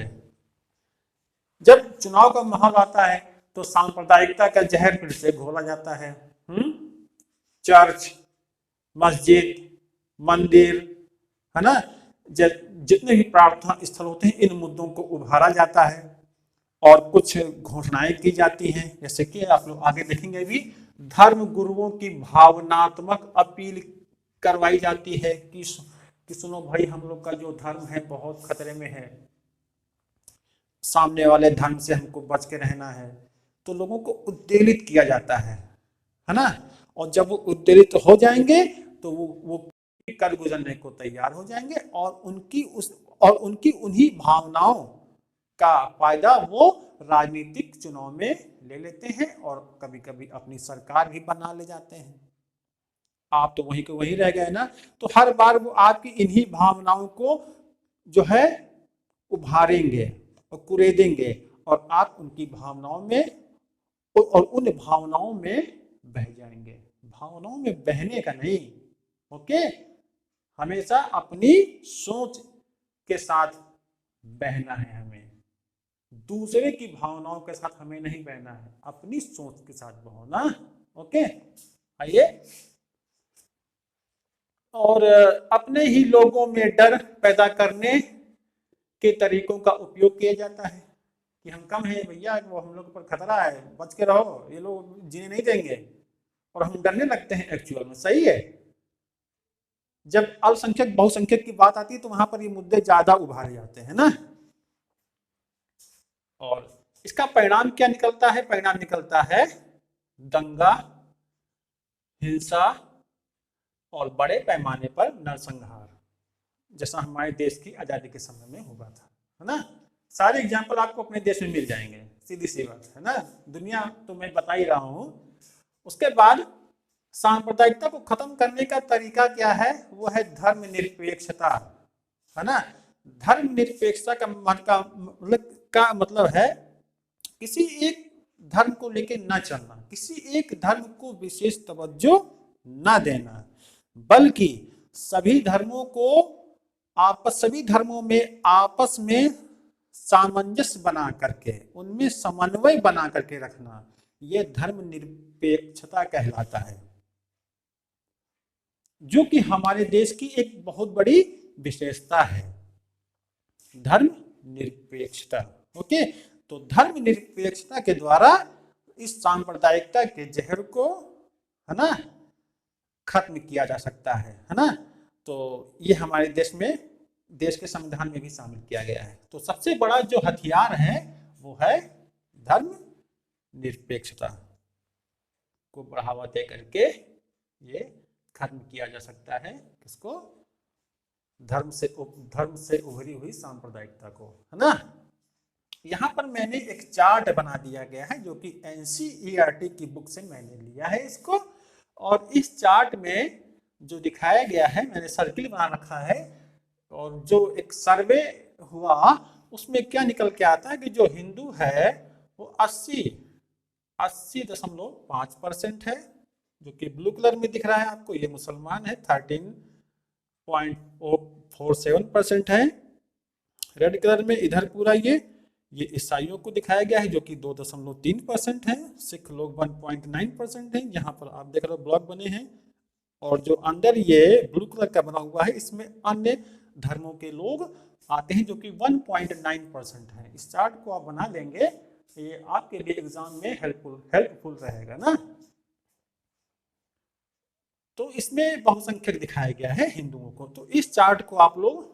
जब चुनाव का माहौल आता है तो सांप्रदायिकता का जहर फिर से घोला जाता है। चर्च, मस्जिद, मंदिर, है ना, जितने भी प्रार्थना स्थल होते हैं, इन मुद्दों को उभारा जाता है और कुछ घोषणाएं की जाती हैं, जैसे कि आप लोग आगे देखेंगे भी, धर्म गुरुओं की भावनात्मक अपील करवाई जाती है कि सुनो भाई, हम लोग का जो धर्म है बहुत खतरे में है, सामने वाले धर्म से हमको बच के रहना है। तो लोगों को उद्वेलित किया जाता है ना, और जब वो उद्वेलित हो जाएंगे तो वो कर गुजरने को तैयार हो जाएंगे और उनकी उन्हीं भावनाओं का फायदा वो राजनीतिक चुनाव में ले लेते हैं और कभी कभी अपनी सरकार भी बना ले जाते हैं। आप तो वहीं के वहीं रह गए ना, तो हर बार वो आपकी इन्हीं भावनाओं को जो है उभारेंगे और कुरेदेंगे और आप उनकी भावनाओं में और उन भावनाओं में बह जाएंगे। भावनाओं में बहने का नहीं, ओके, हमेशा अपनी सोच के साथ बहना है। हमें दूसरे की भावनाओं के साथ हमें नहीं बहना है, अपनी सोच के साथ बहो ना। ओके, आइए, और अपने ही लोगों में डर पैदा करने के तरीकों का उपयोग किया जाता है कि हम कम हैं भैया, वो हम लोग पर खतरा है, बच के रहो, ये लोग जीने नहीं देंगे, और हम डरने लगते हैं। एक्चुअल में सही है, जब अल्पसंख्यक बहुसंख्यक की बात आती है तो वहां पर ये मुद्दे ज्यादा उभारे जाते हैं ना। और इसका परिणाम क्या निकलता है? परिणाम निकलता है दंगा, हिंसा और बड़े पैमाने पर नरसंहार, जैसा हमारे देश की आजादी के समय में हुआ था, है ना। सारे एग्जाम्पल आपको अपने देश में मिल जाएंगे, सीधी सी बात है ना, दुनिया तो मैं बता ही रहा हूं। उसके बाद सांप्रदायिकता को खत्म करने का तरीका क्या है? वो है धर्मनिरपेक्षता, है ना। धर्मनिरपेक्षता का मतलब है किसी एक धर्म को लेके न चलना, किसी एक धर्म को विशेष तवज्जो न देना, बल्कि सभी धर्मों में आपस में सामंजस्य बना करके, उनमें समन्वय बना करके रखना, यह धर्मनिरपेक्षता कहलाता है, जो कि हमारे देश की एक बहुत बड़ी विशेषता है, धर्मनिरपेक्षता। ओके, तो धर्मनिरपेक्षता के द्वारा इस सांप्रदायिकता के जहर को, है ना, खत्म किया जा सकता है ना। तो ये हमारे देश के संविधान में भी शामिल किया गया है। तो सबसे बड़ा जो हथियार है वो है धर्मनिरपेक्षता को बढ़ावा दे करके ये खत्म किया जा सकता है। किसको? धर्म से उभरी हुई सांप्रदायिकता को, है ना। यहाँ पर मैंने एक चार्ट बना दिया गया है जो कि NCERT की बुक से मैंने लिया है इसको, और इस चार्ट में जो दिखाया गया है, मैंने सर्किल बना रखा है, और जो एक सर्वे हुआ उसमें क्या निकल के आता है कि जो हिंदू है वो 80.5% है, जो कि ब्लू कलर में दिख रहा है आपको, ये मुसलमान है 13.47% है, रेड कलर में इधर पूरा ये ईसाइयों को दिखाया गया है जो कि 2.3% है, सिख लोग 1.9% है, यहाँ पर आप देख रहे हो ब्लॉक बने हैं, और जो अंदर ये ब्लू कलर का बना हुआ है इसमें अन्य धर्मों के लोग आते हैं जो कि 1.9% है। इस चार्ट को आप बना लेंगे, ये आपके लिए एग्जाम में हेल्पफुल रहेगा ना। तो इसमें बहुसंख्यक दिखाया गया है हिंदुओं को, तो इस चार्ट को आप लोग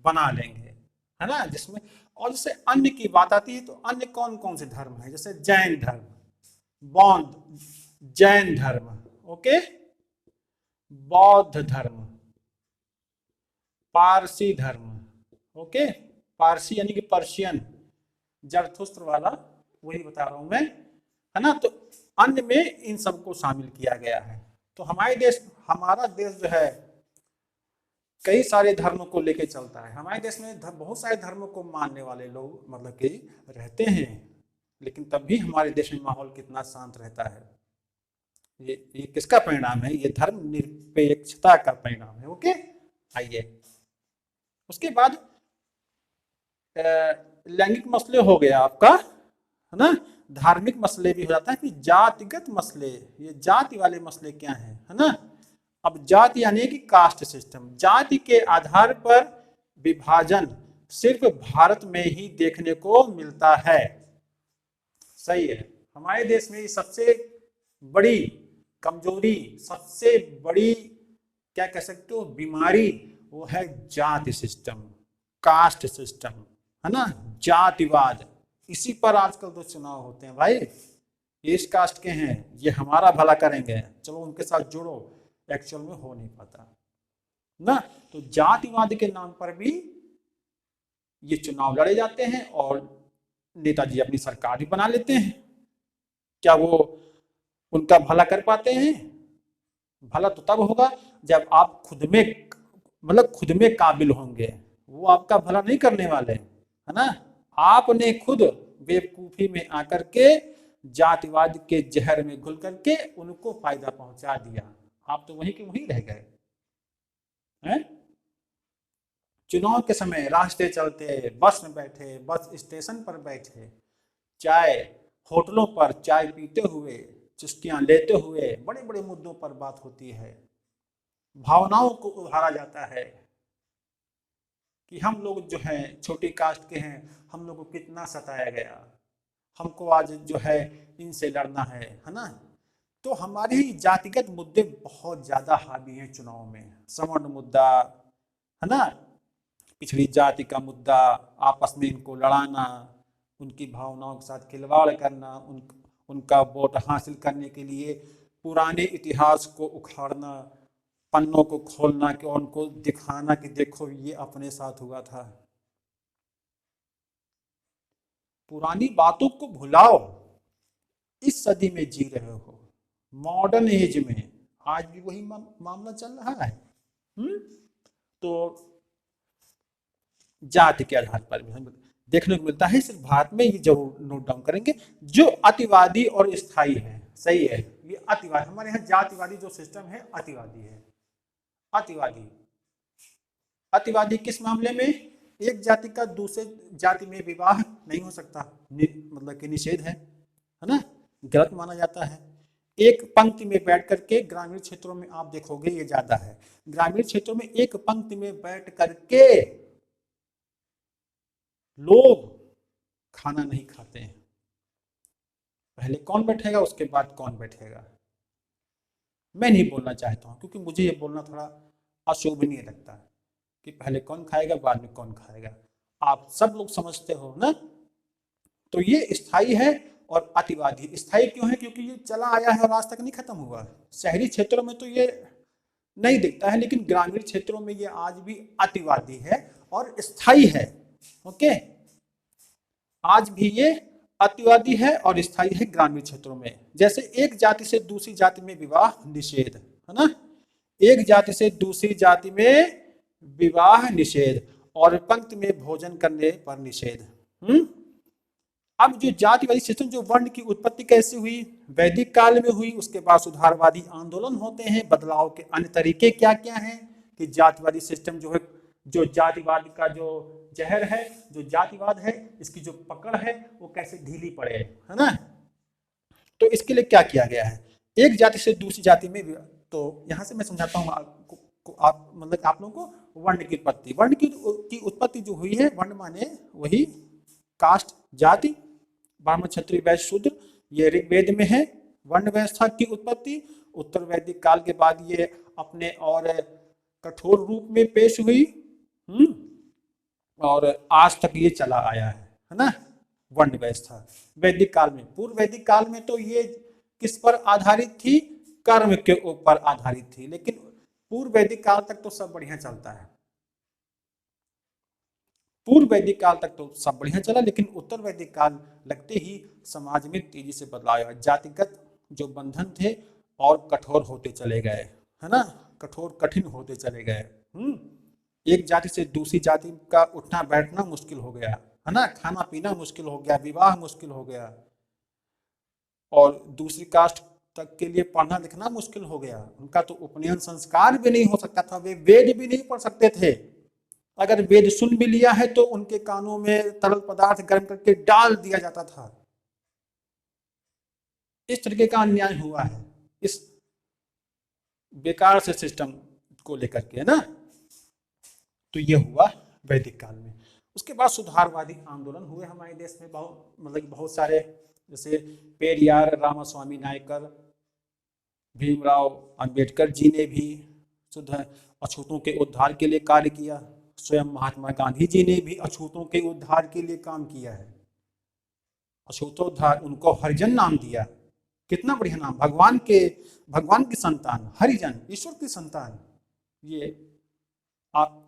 बना लेंगे, है ना। जिसमें और जैसे अन्य की बात आती है तो अन्य कौन कौन से धर्म है, जैसे जैन धर्म, बौद्ध, जैन धर्म, ओके, बौद्ध धर्म, पारसी धर्म, ओके, पारसी यानी कि पर्शियन, जरथुस्त्र वाला, वही बता रहा हूं मैं, है ना। तो अन्य में इन सबको शामिल किया गया है। तो हमारा देश जो है कई सारे धर्मों को लेके चलता है। हमारे देश में बहुत सारे धर्मों को मानने वाले लोग मतलब कि रहते हैं, लेकिन तब भी हमारे देश में माहौल कितना शांत रहता है। ये किसका परिणाम है, ये धर्म निरपेक्षता का परिणाम है। ओके, आइए उसके बाद लैंगिक मसले हो गया आपका, है ना। धार्मिक मसले भी हो जाता है कि जातिगत मसले, ये जाति वाले मसले क्या हैं, है ना। अब जाति यानी कि कास्ट सिस्टम, जाति के आधार पर विभाजन सिर्फ भारत में ही देखने को मिलता है। सही है, हमारे देश में सबसे बड़ी कमजोरी, सबसे बड़ी क्या कह सकते हो बीमारी, वो है जाति सिस्टम, कास्ट सिस्टम, है ना, जातिवाद। इसी पर आजकल तो चुनाव होते हैं भाई, ये इस कास्ट के हैं, ये हमारा भला करेंगे, चलो उनके साथ जुड़ो, एक्चुअल में हो नहीं पाता ना। तो जातिवाद के नाम पर भी ये चुनाव लड़े जाते हैं और नेताजी अपनी सरकार भी बना लेते हैं। क्या वो उनका भला कर पाते हैं? भला तो तब होगा जब आप खुद में काबिल होंगे, वो आपका भला नहीं करने वाले, है ना। आपने खुद बेवकूफी में आकर के जातिवाद के जहर में घुल करके उनको फायदा पहुंचा दिया, आप तो वहीं के वहीं रह गए हैं। चुनाव के समय रास्ते चलते, बस में बैठे, बस स्टेशन पर बैठे, चाय होटलों पर चाय पीते हुए, चुस्कियां लेते हुए बड़े बड़े मुद्दों पर बात होती है, भावनाओं को उभारा जाता है कि हम लोग जो हैं छोटी कास्ट के हैं, हम लोग को कितना सताया गया, हमको आज जो है इनसे लड़ना है ना। तो हमारे ही जातिगत मुद्दे बहुत ज्यादा हावी हैं चुनाव में, सवर्ण मुद्दा, है ना, पिछड़ी जाति का मुद्दा, आपस में इनको लड़ाना, उनकी भावनाओं के साथ खिलवाड़ करना, उनका वोट हासिल करने के लिए पुराने इतिहास को उखाड़ना, पन्नों को खोलना कि उनको दिखाना कि देखो ये अपने साथ हुआ था। पुरानी बातों को भुलाओ, इस सदी में जी रहे हो, मॉडर्न एज में आज भी वही मामला चल रहा है। तो जाति के आधार पर भी देखने को मिलता है, सिर्फ भारत में, ये जरूर नोट डाउन करेंगे, जो अतिवादी और स्थायी है। सही है, ये अतिवादी, हमारे यहाँ जातिवादी जो सिस्टम है अतिवादी है। अतिवादी किस मामले में? एक जाति का दूसरे जाति में विवाह नहीं हो सकता, मतलब कि निषेध है ना, गलत माना जाता है। एक पंक्ति में बैठ करके, ग्रामीण क्षेत्रों में आप देखोगे ये ज्यादा है, ग्रामीण क्षेत्रों में एक पंक्ति में बैठ करके लोग खाना नहीं खाते हैं, पहले कौन बैठेगा उसके बाद कौन बैठेगा। मैं नहीं बोलना चाहता हूं क्योंकि मुझे ये बोलना थोड़ा अशोभनीय लगता है कि पहले कौन खाएगा बाद में कौन खाएगा, आप सब लोग समझते हो ना। तो ये स्थायी है और अतिवादी। स्थायी क्यों है? क्योंकि ये चला आया है और आज तक नहीं खत्म हुआ। शहरी क्षेत्रों में तो ये नहीं दिखता है, लेकिन ग्रामीण क्षेत्रों में ये आज भी अतिवादी है और स्थायी है। ओके, आज भी ये अतिवादी है और स्थायी है ग्रामीण क्षेत्रों में। जैसे एक जाति से दूसरी जाति में विवाह निषेध, है ना, एक जाति से दूसरी जाति में विवाह निषेध और पंक्ति में भोजन करने पर निषेध। अब जो जातिवादी सिस्टम, जो वर्ण की उत्पत्ति कैसे हुई? वैदिक काल में हुई, उसके बाद सुधारवादी आंदोलन होते हैं। बदलाव के अन्य तरीके क्या क्या हैं कि जातिवादी सिस्टम जो है, जो जातिवाद का जो जहर है, जो जातिवाद है, इसकी जो पकड़ है वो कैसे ढीली पड़े, है ना। तो इसके लिए क्या किया गया है? एक जाति से दूसरी जाति में तो यहाँ से मैं समझाता हूँ आप मतलब आप लोगों को वर्ण की उत्पत्ति। वर्ण की उत्पत्ति जो हुई है, वर्ण माने वही कास्ट, जाति, ब्राह्मण, क्षत्रिय, वैश्य, शूद्र, ये ऋग्वेद में है। वर्ण व्यवस्था की उत्पत्ति उत्तर वैदिक काल के बाद ये अपने और कठोर रूप में पेश हुई, और आज तक ये चला आया है ना, वर्ण व्यवस्था। वैदिक काल में, पूर्व वैदिक काल में तो ये किस पर आधारित थी? कर्म के ऊपर आधारित थी, लेकिन पूर्व वैदिक काल तक तो सब बढ़िया चलता है। पूर्व वैदिक काल तक तो सब बढ़िया चला, लेकिन उत्तर वैदिक काल लगते ही समाज में तेजी से बदलाव आया। जातिगत जो बंधन थे और कठोर होते चले गए, है ना, कठोर कठिन होते चले गए। एक जाति से दूसरी जाति का उठना बैठना मुश्किल हो गया, है ना, खाना पीना मुश्किल हो गया, विवाह मुश्किल हो गया, और दूसरी कास्ट तक के लिए पढ़ना लिखना मुश्किल हो गया। उनका तो उपनयन संस्कार भी नहीं हो सकता था, वे वेद भी नहीं पढ़ सकते थे। अगर वेद सुन भी लिया है तो उनके कानों में तरल पदार्थ गर्म करके डाल दिया जाता था। इस तरीके का अन्याय हुआ है इस बेकार से सिस्टम को लेकर के, है ना। तो ये हुआ वैदिक काल में। उसके बाद सुधारवादी आंदोलन हुए हमारे देश में, बहुत सारे, जैसे पेरियार, रामास्वामी नायकर, भीमराव अंबेडकर जी ने भी शुद्ध अछूतों के उद्धार के लिए कार्य किया। स्वयं महात्मा गांधी जी ने भी अछूतों के उद्धार के लिए काम किया है। अछूतोद्धार, उनको हरिजन नाम दिया, कितना बढ़िया नाम, भगवान की संतान, हरिजन, ईश्वर की संतान। ये आप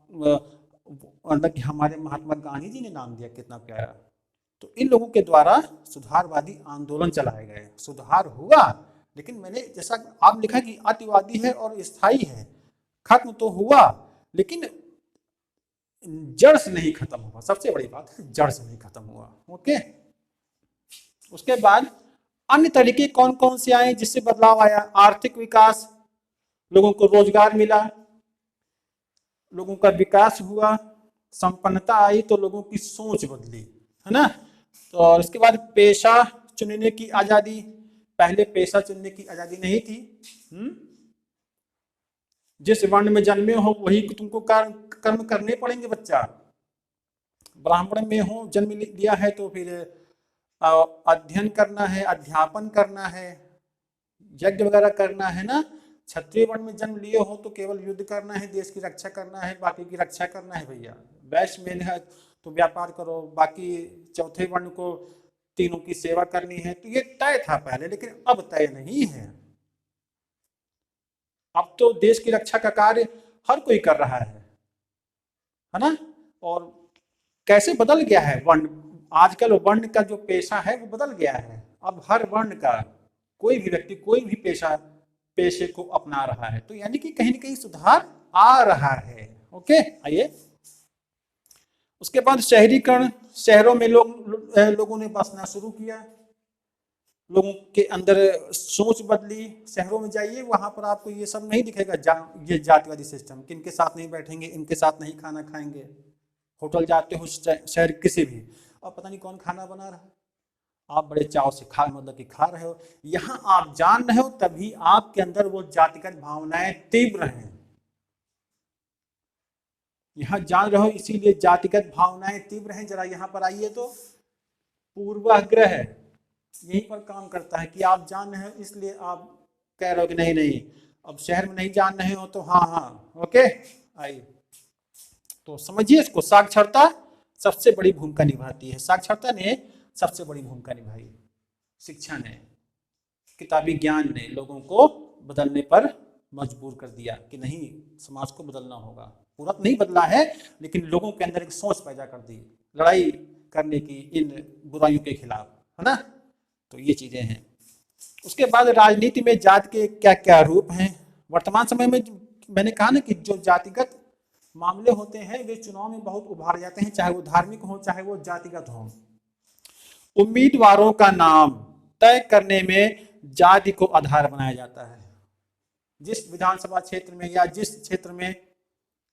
मतलब कि हमारे महात्मा गांधी जी ने नाम दिया, कितना प्यारा। तो इन लोगों के द्वारा सुधारवादी आंदोलन चलाए गए, सुधार हुआ, लेकिन मैंने जैसा आप लिखा कि अतिवादी है और स्थायी है, खत्म तो हुआ लेकिन जड़ से नहीं खत्म हुआ। सबसे बड़ी बात है, जड़ से नहीं खत्म हुआ। ओके, उसके बाद अन्य तरीके कौन कौन से आए जिससे बदलाव आया? आर्थिक विकास, लोगों को रोजगार मिला, लोगों का विकास हुआ, संपन्नता आई तो लोगों की सोच बदली, है ना। तो और इसके बाद पेशा चुनने की आजादी, पहले पेशा चुनने की आजादी नहीं थी। जिस वर्ण में जन्मे हो वही तुमको कर्म करने पड़ेंगे। बच्चा ब्राह्मण में हो जन्म लिया है तो फिर अध्ययन करना है, अध्यापन करना है, यज्ञ वगैरह करना है ना। क्षत्रिय वर्ण में जन्म लिए हो तो केवल युद्ध करना है, देश की रक्षा करना है, बाकी की रक्षा करना है भैया। वैश्य में है तो व्यापार करो, बाकी चौथे वर्ण को तीनों की सेवा करनी है। तो ये तय था पहले, लेकिन अब तय नहीं है। अब तो देश की रक्षा का कार्य हर कोई कर रहा है ना। और कैसे बदल गया है वर्ण, आजकल वर्ण का जो पेशा है वो बदल गया है। अब हर वर्ण का कोई भी व्यक्ति कोई भी पेशे को अपना रहा है। तो यानी कि कहीं ना कहीं सुधार आ रहा है। ओके, आइए उसके बाद शहरीकरण, शहरों में लोगों ने बसना शुरू किया, लोगों के अंदर सोच बदली। शहरों में जाइए, वहां पर आपको ये सब नहीं दिखेगा, ये जातिवादी सिस्टम, किनके साथ नहीं बैठेंगे, इनके साथ नहीं खाना खाएंगे। होटल जाते हो शहर किसी भी, और पता नहीं कौन खाना बना रहा है, आप बड़े चाव से खा रहे हो। यहाँ आप जान रहे हो तभी आपके अंदर वो जातिगत भावनाएं तीव्र हैं। यहाँ जान रहे हो इसीलिए जातिगत भावनाएं तीव्र हैं। जरा यहाँ पर आइए तो पूर्वाग्रह यहीं पर काम करता है कि आप जान रहे हो इसलिए आप कह रहे हो कि नहीं नहीं, अब शहर में नहीं जान रहे हो तो हाँ। ओके, आइए तो समझिए इसको। साक्षरता सबसे बड़ी भूमिका निभाती है। साक्षरता ने सबसे बड़ी भूमिका निभाई। शिक्षा ने, किताबी ज्ञान ने लोगों को बदलने पर मजबूर कर दिया कि नहीं, समाज को बदलना होगा। पूरा नहीं बदला है, लेकिन लोगों के अंदर एक सोच पैदा कर दी लड़ाई करने की इन बुराइयों के खिलाफ, है ना। तो ये चीजें हैं। उसके बाद राजनीति में जाति के क्या क्या रूप हैं। वर्तमान समय में मैंने कहा ना कि जो जातिगत मामले होते हैं वे चुनाव में बहुत उभार जाते हैं, चाहे वो धार्मिक हो चाहे वो जातिगत हो। उम्मीदवारों का नाम तय करने में जाति को आधार बनाया जाता है। जिस विधानसभा क्षेत्र में या जिस क्षेत्र में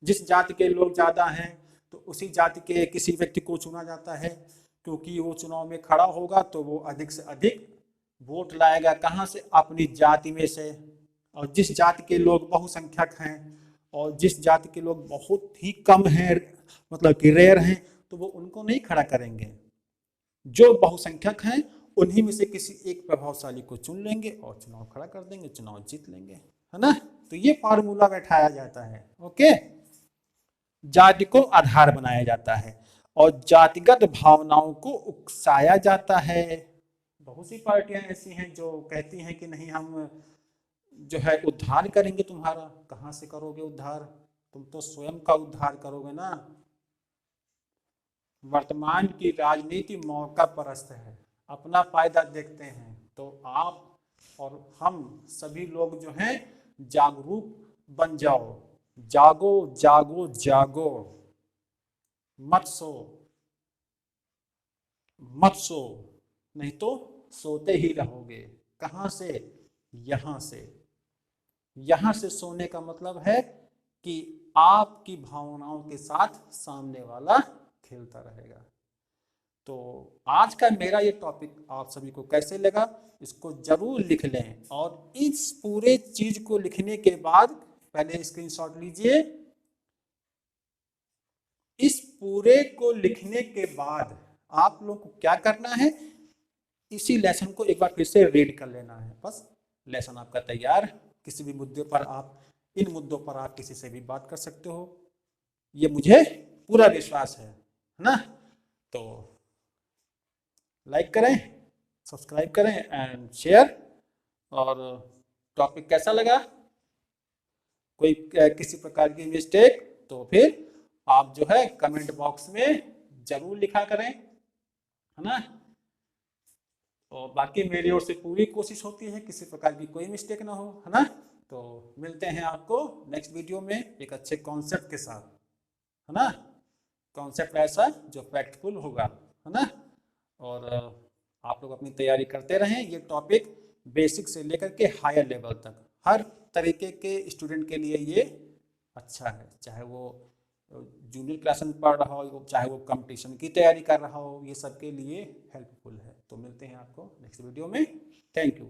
जिस जाति के लोग ज्यादा हैं तो उसी जाति के किसी व्यक्ति को चुना जाता है, क्योंकि वो चुनाव में खड़ा होगा तो वो अधिक से अधिक वोट लाएगा। कहाँ से? अपनी जाति में से, और जिस जाति के लोग बहुसंख्यक हैं और जिस जाति के लोग बहुत ही कम हैं, मतलब कि रेयर हैं, तो वो उनको नहीं खड़ा करेंगे। जो बहुसंख्यक हैं उन्हीं में से किसी एक प्रभावशाली को चुन लेंगे और चुनाव खड़ा कर देंगे, चुनाव जीत लेंगे, है ना। तो ये फार्मूला बैठाया जाता है। ओके, जाति को आधार बनाया जाता है और जातिगत भावनाओं को उकसाया जाता है। बहुत सी पार्टियां ऐसी हैं जो कहती हैं कि नहीं, हम जो है उद्धार करेंगे तुम्हारा। कहाँ से करोगे उद्धार? तुम तो स्वयं का उद्धार करोगे ना। वर्तमान की राजनीति मौका परस्त है, अपना फायदा देखते हैं। तो आप और हम सभी लोग जो हैं जागरूक बन जाओ। जागो जागो जागो, मत सो मत सो, नहीं तो सोते ही रहोगे। कहाँ से? यहाँ से। यहाँ से सोने का मतलब है कि आपकी भावनाओं के साथ सामने वाला खेलता रहेगा। तो आज का मेरा ये टॉपिक आप सभी को कैसे लगा, इसको जरूर लिख लें। और इस पूरे चीज को लिखने के बाद पहले स्क्रीनशॉट लीजिए। इस पूरे को लिखने के बाद आप लोग को क्या करना है, इसी लेसन को एक बार फिर से रीड कर लेना है। बस लेसन आपका तैयार। किसी भी मुद्दे पर आप, इन मुद्दों पर आप किसी से भी बात कर सकते हो, ये मुझे पूरा विश्वास है ना। तो लाइक करें, सब्सक्राइब करें एंड शेयर। और टॉपिक कैसा लगा, कोई किसी प्रकार की मिस्टेक तो फिर आप जो है कमेंट बॉक्स में जरूर लिखा करें, है ना। और बाकी मेरी ओर से पूरी कोशिश होती है किसी प्रकार की कोई मिस्टेक ना हो, है ना। तो मिलते हैं आपको नेक्स्ट वीडियो में एक अच्छे कॉन्सेप्ट के साथ, है ना। कॉन्सेप्ट ऐसा जो फैक्टफुल होगा, है ना। और आप लोग अपनी तैयारी करते रहें। ये टॉपिक बेसिक से लेकर के हायर लेवल तक हर तरीके के स्टूडेंट के लिए ये अच्छा है। चाहे वो जूनियर क्लास में पढ़ रहा हो, चाहे वो कंपटीशन की तैयारी कर रहा हो, ये सब के लिए हेल्पफुल है। तो मिलते हैं आपको नेक्स्ट वीडियो में। Thank you.